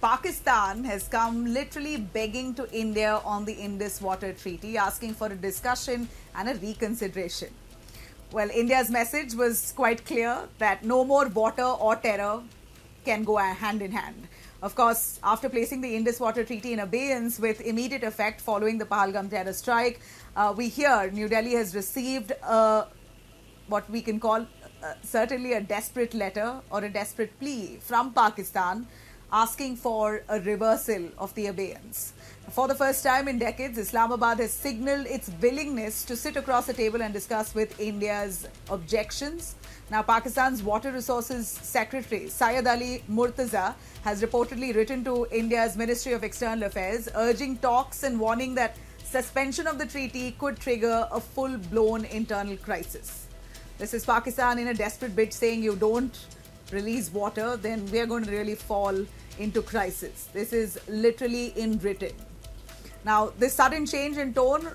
Pakistan has come literally begging to India on the Indus Water Treaty, asking for a discussion and a reconsideration. Well, India's message was quite clear that no more water or terror can go hand in hand. Of course, after placing the Indus Water Treaty in abeyance with immediate effect following the Pahalgam terror strike, we hear New Delhi has received what we can call certainly a desperate letter or a desperate plea from Pakistan asking for a reversal of the abeyance. For the first time in decades, Islamabad has signaled its willingness to sit across the table and discuss with India's objections. Now, Pakistan's Water Resources Secretary Syed Ali Murtaza has reportedly written to India's Ministry of External Affairs, urging talks and warning that suspension of the treaty could trigger a full-blown internal crisis. This is Pakistan in a desperate bid saying you don't release water, then we are going to really fall into crisis. This is literally in written. Now, this sudden change in tone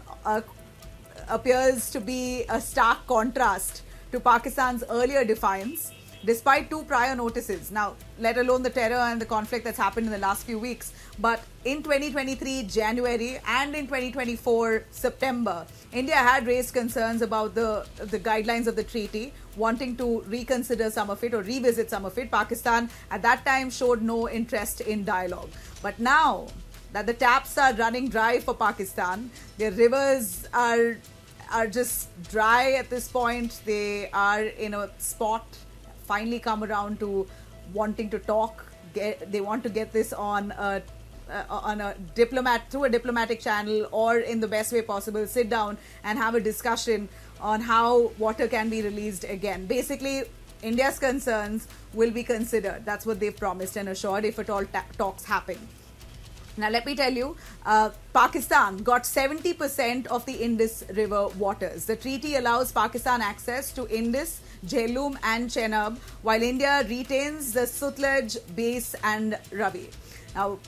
appears to be a stark contrast to Pakistan's earlier defiance, despite two prior notices. Now, let alone the terror and the conflict that's happened in the last few weeks. But in 2023 January and in 2024 September, India had raised concerns about the guidelines of the treaty, wanting to reconsider some of it or revisit some of it. Pakistan at that time showed no interest in dialogue. But now that the taps are running dry for Pakistan, their rivers are just dry at this point. They are in a spot, finally come around to wanting to talk. They want to get this on a diplomatic channel, or in the best way possible, sit down and have a discussion on how water can be released again. Basically, India's concerns will be considered. That's what they've promised and assured if at all talks happen. Now, let me tell you, Pakistan got 70% of the Indus River waters. The treaty allows Pakistan access to Indus, Jhelum and Chenab, while India retains the Sutlej, Beas and Ravi. Now,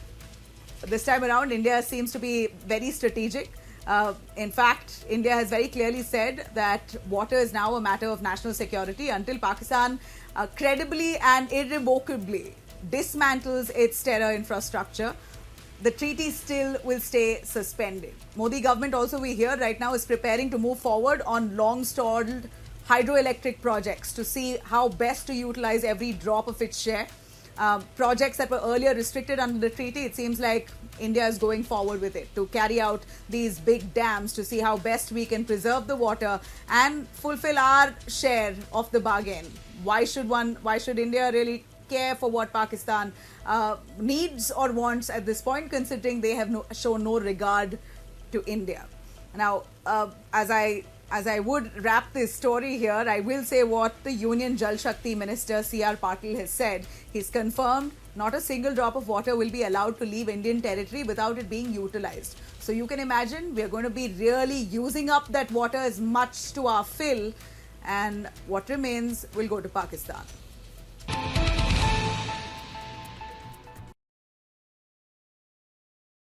this time around, India seems to be very strategic. In fact, India has very clearly said that water is now a matter of national security until Pakistan credibly and irrevocably dismantles its terror infrastructure. The treaty still will stay suspended. Modi government also, we hear right now, is preparing to move forward on long-stalled hydroelectric projects to see how best to utilize every drop of its share. Projects that were earlier restricted under the treaty, it seems like India is going forward with it to carry out these big dams to see how best we can preserve the water and fulfill our share of the bargain. Why should India really care for what Pakistan needs or wants at this point, considering they have shown no regard to India? Now, as I would wrap this story here, I will say what the Union Jal Shakti Minister C.R. Patil has said. He's confirmed not a single drop of water will be allowed to leave Indian territory without it being utilized. So you can imagine we are going to be really using up that water as much to our fill, and what remains will go to Pakistan.